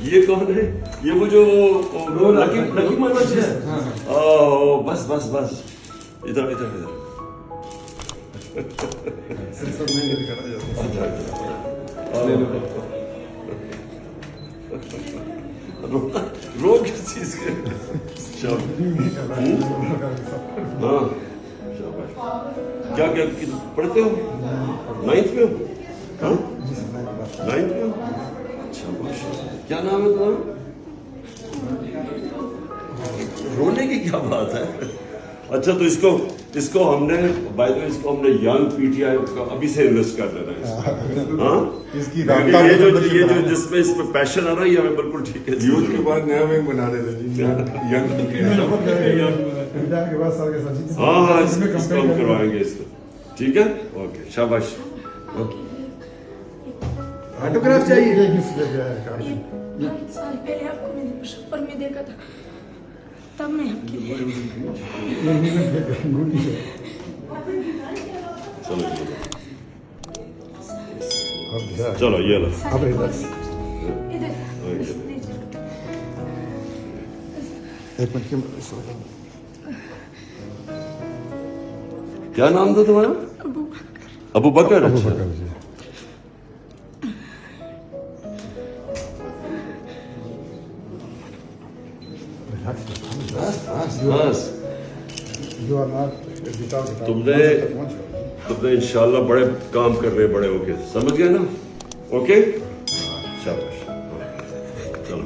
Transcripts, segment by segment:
ये कौन है? ये वो जो लकी लकी मनोज है। ओह बस बस बस इधर इधर इधर। रो किस चीज के? हाँ शाबाश। क्या क्या पढ़ते हो? 9th में हो? हाँ 9th में हो? अच्छा माशाल्लाह। क्या नाम है तुम्हारा? रोने की क्या बात है? अच्छा तो इसको हमने बाय द वे इसको हमने यंग पीटीआई का अभी से इन्वेस्ट कर लेना है। हाँ इसकी ये जो जिसमें इसमें पैशन आ रहा है ये हमें बिल्कुल ठीक है। यूथ के बाद नया बैंक बना रहे थे जी यंग के बाद साल के साथ हाँ हाँ इसको हम करवाएंगे इसको। ठीक है ओके शाबाश। ऑटोग्राफ चाहिए। ये गिफ्ट दे गया है कार्ड। ये 5 साल पहले आपको मैंने पेपर में देखा था, तब मैं आपके लिए चलो ये लो। अब इधर इधर एक मिनट की क्या नाम था तुम्हारा? अबू बकर। अच्छा बस तुमने इंशाल्लाह बड़े काम करने बड़े होके समझ गए ना? ओके शाबाश। चलो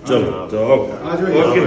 चलो ओके।